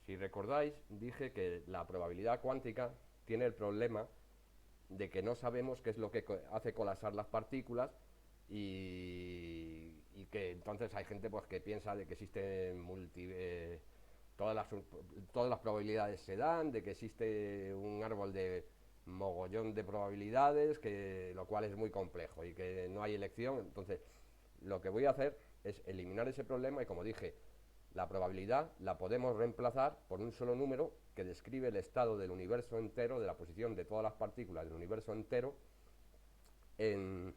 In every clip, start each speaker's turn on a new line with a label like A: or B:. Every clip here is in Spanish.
A: Si recordáis, dije que la probabilidad cuántica tiene el problema de que no sabemos qué es lo que hace colapsar las partículas y que entonces hay gente pues que piensa de que existen todas las todas las probabilidades se dan, de que existe un árbol de mogollón de probabilidades, que lo cual es muy complejo y que no hay elección. Entonces, lo que voy a hacer es eliminar ese problema y, como dije, la probabilidad la podemos reemplazar por un solo número que describe el estado del universo entero, de la posición de todas las partículas del universo entero en,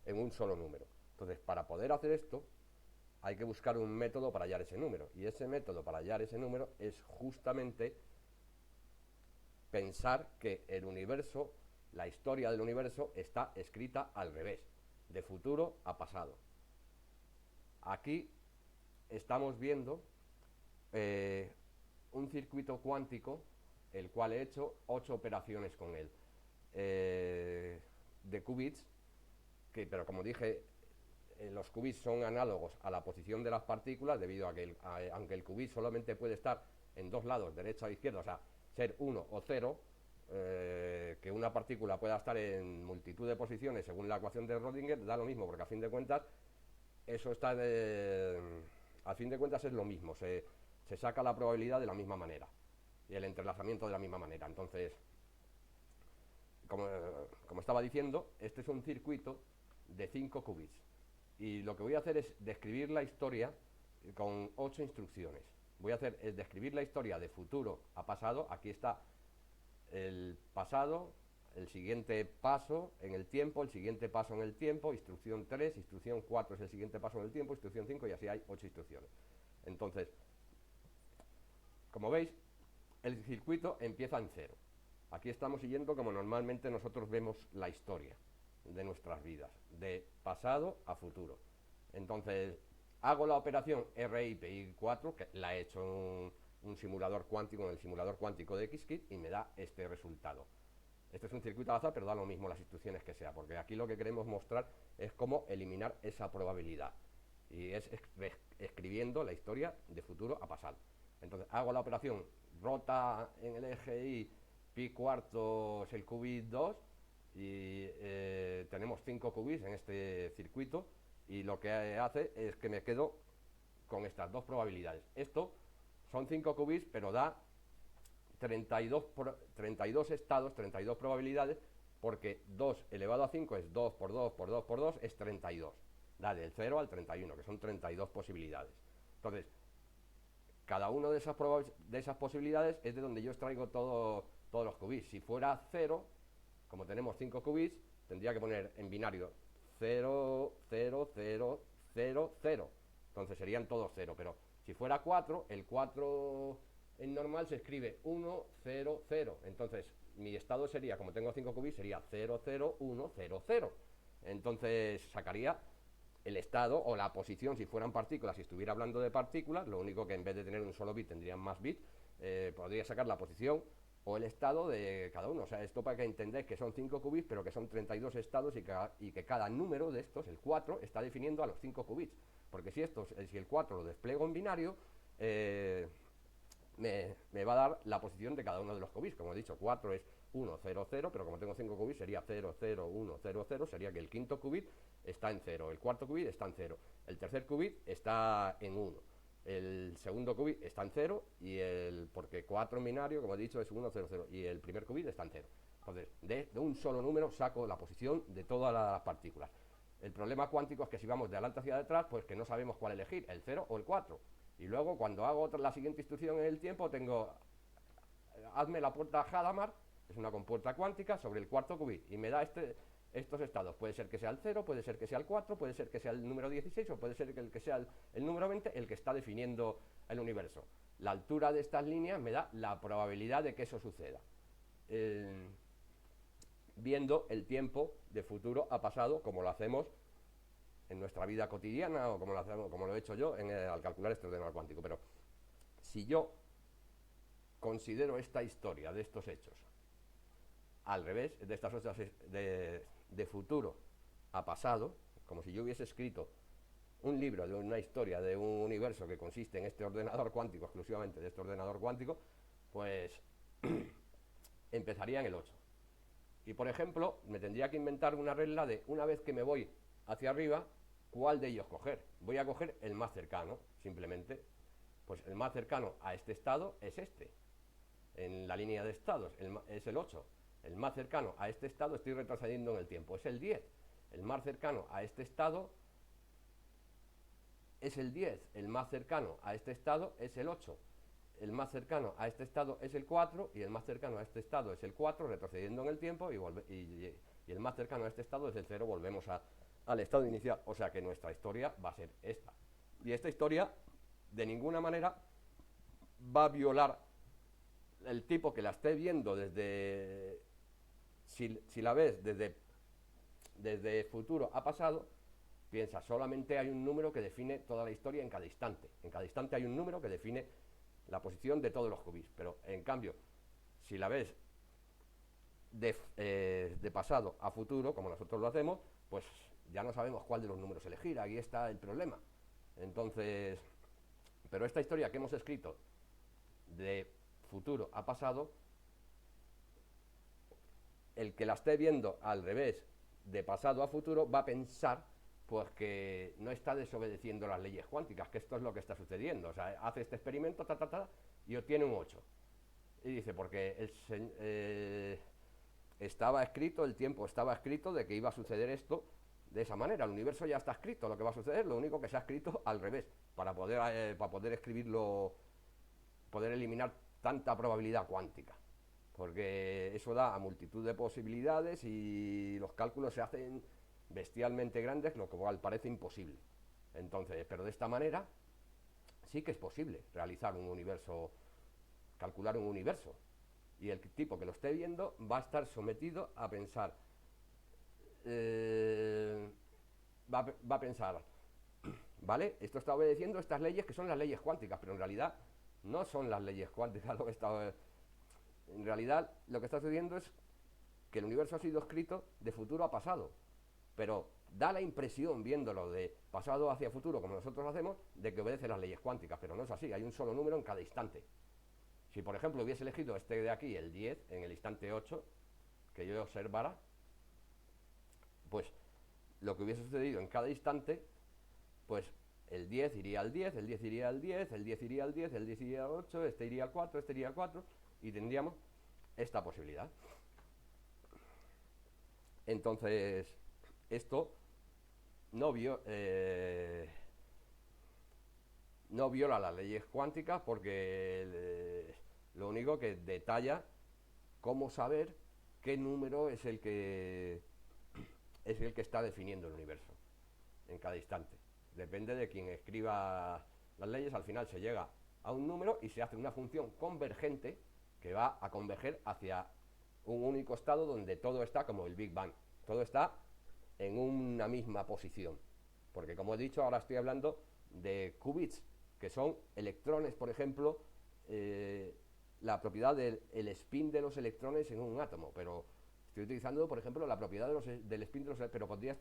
A: en un solo número. Entonces, para poder hacer esto, hay que buscar un método para hallar ese número. Y ese método para hallar ese número es justamente pensar que el universo, la historia del universo, está escrita al revés, de futuro a pasado. Aquí estamos viendo un circuito cuántico, el cual he hecho 8 operaciones con él, de qubits, pero como dije, los qubits son análogos a la posición de las partículas, debido a que aunque el qubit solamente puede estar en dos lados, derecha o izquierda, o sea, ser 1 o 0, que una partícula pueda estar en multitud de posiciones según la ecuación de Rödinger, da lo mismo, porque a fin de cuentas eso está a fin de cuentas es lo mismo, se saca la probabilidad de la misma manera y el entrelazamiento de la misma manera. Entonces, como estaba diciendo, este es un circuito de 5 qubits y lo que voy a hacer es describir la historia con 8 instrucciones. Voy a hacer es describir la historia de futuro a pasado. Aquí está el pasado, el siguiente paso en el tiempo, el siguiente paso en el tiempo, instrucción 3, instrucción 4 es el siguiente paso en el tiempo, instrucción 5, y así hay 8 instrucciones. Entonces, como veis, el circuito empieza en cero. Aquí estamos siguiendo como normalmente nosotros vemos la historia de nuestras vidas, de pasado a futuro. Entonces, hago la operación RIPI4, que la he hecho en un simulador cuántico, en el simulador cuántico de Qiskit, y me da este resultado. Este es un circuito al azar, pero da lo mismo las instrucciones que sea, porque aquí lo que queremos mostrar es cómo eliminar esa probabilidad. Y es escribiendo la historia de futuro a pasado. Entonces hago la operación rota en el eje Y, pi cuartos el qubit 2, y tenemos 5 qubits en este circuito, y lo que hace es que me quedo con estas dos probabilidades. Esto son 5 qubits, pero da 32 estados, 32 probabilidades, porque 2 elevado a 5 es 2 por 2 por 2 por 2, es 32. Da del 0 al 31, que son 32 posibilidades. Entonces, cada una de esas posibilidades es de donde yo extraigo todos los qubits. Si fuera 0, como tenemos 5 qubits, tendría que poner en binario 0, 0, 0, 0, 0. Entonces serían todos 0, pero si fuera 4, el 4 en normal se escribe 1, 0, 0. Entonces mi estado sería, como tengo 5 qubits, sería 0, 0, 1, 0, 0. Entonces sacaría el estado o la posición si fueran partículas. Si estuviera hablando de partículas, lo único que en vez de tener un solo bit tendrían más bits, podría sacar la posición o el estado de cada uno. O sea, esto para que entendáis que son 5 qubits, pero que son 32 estados, y que cada número de estos, el 4, está definiendo a los 5 qubits. Porque si el 4 lo despliego en binario, me va a dar la posición de cada uno de los qubits. Como he dicho, 4 es 1, 0, 0, pero como tengo 5 qubits sería 0, 0, 1, 0, 0, sería que el quinto qubit está en 0, el cuarto qubit está en 0, el tercer qubit está en 1, el segundo qubit está en 0, porque 4 en binario, como he dicho, es 1, 0, 0, y el primer qubit está en 0. Entonces, de un solo número saco la posición de todas las partículas. El problema cuántico es que si vamos de adelante hacia detrás, pues que no sabemos cuál elegir, el 0 o el 4. Y luego, cuando hago la siguiente instrucción en el tiempo, tengo hazme la puerta Hadamard, es una compuerta cuántica, sobre el cuarto qubit, y me da estos estados. Puede ser que sea el 0, puede ser que sea el 4, puede ser que sea el número 16, o puede ser que sea el número 20 el que está definiendo el universo. La altura de estas líneas me da la probabilidad de que eso suceda, viendo el tiempo de futuro a pasado, como lo hacemos en nuestra vida cotidiana, o como lo he hecho yo al calcular este ordenador cuántico. Pero si yo considero esta historia de estos hechos al revés, de estas otras de futuro a pasado, como si yo hubiese escrito un libro de una historia de un universo que consiste en este ordenador cuántico, exclusivamente de este ordenador cuántico, pues empezaría en el 8. Y por ejemplo, me tendría que inventar una regla de una vez que me voy hacia arriba, ¿cuál de ellos coger? Voy a coger el más cercano, simplemente. Pues el más cercano a este estado es este. En la línea de estados es el 8. El más cercano a este estado, estoy retrocediendo en el tiempo, es el 10. El más cercano a este estado es el 10. El más cercano a este estado es el 8. El más cercano a este estado es el 4 y el más cercano a este estado es el 4, retrocediendo en el tiempo, y el más cercano a este estado es el 0, volvemos al estado inicial. O sea que nuestra historia va a ser esta. Y esta historia de ninguna manera va a violar el tipo que la esté viendo desde, si la ves desde futuro a pasado, piensa, solamente hay un número que define toda la historia en cada instante. En cada instante hay un número que define la posición de todos los qubits. Pero en cambio, si la ves de pasado a futuro, como nosotros lo hacemos, pues ya no sabemos cuál de los números elegir. Ahí está el problema. Entonces, pero esta historia que hemos escrito de futuro a pasado, el que la esté viendo al revés, de pasado a futuro, va a pensar pues que no está desobedeciendo las leyes cuánticas, que esto es lo que está sucediendo. O sea, hace este experimento, y obtiene un 8. Y dice, porque estaba escrito, el tiempo estaba escrito de que iba a suceder esto de esa manera. El universo ya está escrito lo que va a suceder, lo único que se ha escrito al revés, para poder escribirlo, poder eliminar tanta probabilidad cuántica. Porque eso da a multitud de posibilidades y los cálculos se hacen bestialmente grandes, lo cual parece imposible. Entonces, pero de esta manera sí que es posible realizar un universo, calcular un universo. Y el tipo que lo esté viendo va a estar sometido a pensar, va a pensar, ¿vale? Esto está obedeciendo estas leyes que son las leyes cuánticas, pero en realidad no son las leyes cuánticas lo que está... En realidad lo que está sucediendo es que el universo ha sido escrito de futuro a pasado, pero da la impresión, viéndolo de pasado hacia futuro, como nosotros hacemos, de que obedece las leyes cuánticas, pero no es así, hay un solo número en cada instante. Si por ejemplo hubiese elegido este de aquí, el 10, en el instante 8, que yo observara, pues lo que hubiese sucedido en cada instante, pues el 10 iría al 10, el 10 iría al 10, el 10 iría al 10, el 10 iría al 8, este iría al 4, este iría al 4, y tendríamos esta posibilidad. Entonces, esto no viola las leyes cuánticas, porque lo único que detalla cómo saber qué número es el que está definiendo el universo en cada instante. Depende de quien escriba las leyes, al final se llega a un número y se hace una función convergente que va a converger hacia un único estado donde todo está como el Big Bang, todo está en una misma posición. Porque como he dicho, ahora estoy hablando de qubits, que son electrones, por ejemplo, la propiedad del spin de los electrones en un átomo, pero estoy utilizando, por ejemplo, la propiedad del spin de los, pero podría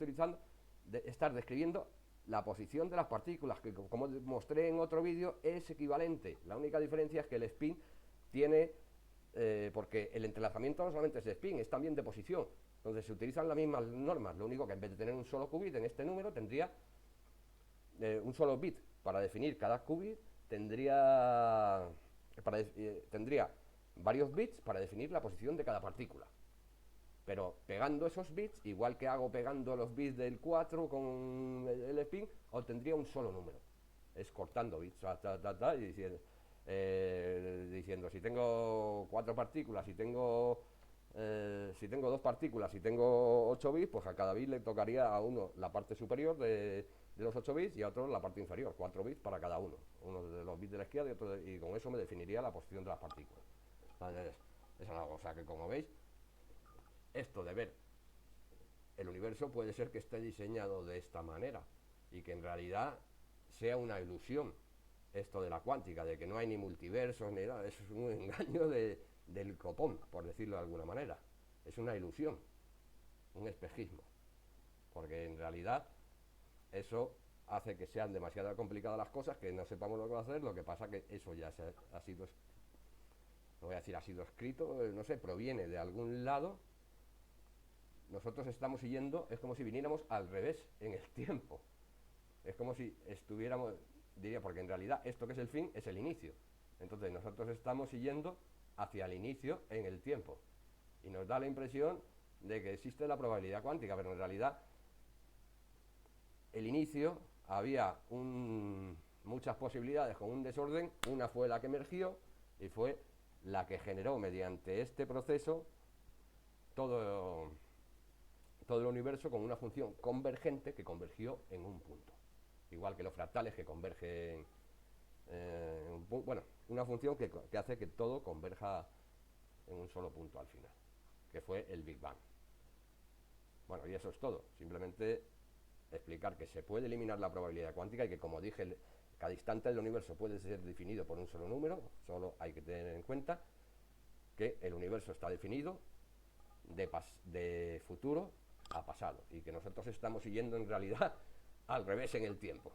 A: estar describiendo la posición de las partículas, que como mostré en otro vídeo es equivalente. La única diferencia es que el spin tiene, porque el entrelazamiento no solamente es de spin, es también de posición. Entonces se utilizan las mismas normas, lo único que en vez de tener un solo qubit en este número tendría un solo bit para definir cada qubit, tendría varios bits para definir la posición de cada partícula. Pero pegando esos bits, igual que hago pegando los bits del 4 con el spin, obtendría un solo número. Es cortando bits, y diciendo si tengo 4 partículas, si tengo 2 partículas, si tengo 8 bits, pues a cada bit le tocaría a uno la parte superior de los 8 bits y a otro la parte inferior, 4 bits para cada uno. Uno de los bits de la izquierda y con eso me definiría la posición de las partículas. Entonces, es una cosa que, como veis, esto de ver el universo puede ser que esté diseñado de esta manera y que en realidad sea una ilusión, esto de la cuántica, de que no hay ni multiversos ni nada. Eso es un engaño del copón, por decirlo de alguna manera. Es una ilusión, un espejismo, porque en realidad eso hace que sean demasiado complicadas las cosas, que no sepamos lo que va a hacer. Lo que pasa que eso ya ha sido, no voy a decir ha sido escrito, no sé, proviene de algún lado. Nosotros estamos siguiendo, es como si viniéramos al revés en el tiempo. Es como si estuviéramos, diría, porque en realidad esto que es el fin es el inicio. Entonces nosotros estamos siguiendo hacia el inicio en el tiempo. Y nos da la impresión de que existe la probabilidad cuántica, pero en realidad el inicio había muchas posibilidades con un desorden, una fue la que emergió y fue la que generó mediante este proceso todo el universo con una función convergente que convergió en un punto. Igual que los fractales que convergen en un punto. Bueno, una función que hace que todo converja en un solo punto al final, que fue el Big Bang. Bueno, y eso es todo. Simplemente explicar que se puede eliminar la probabilidad cuántica y que, como dije, cada instante del universo puede ser definido por un solo número. Solo hay que tener en cuenta que el universo está definido de futuro a pasado y que nosotros estamos siguiendo en realidad al revés en el tiempo.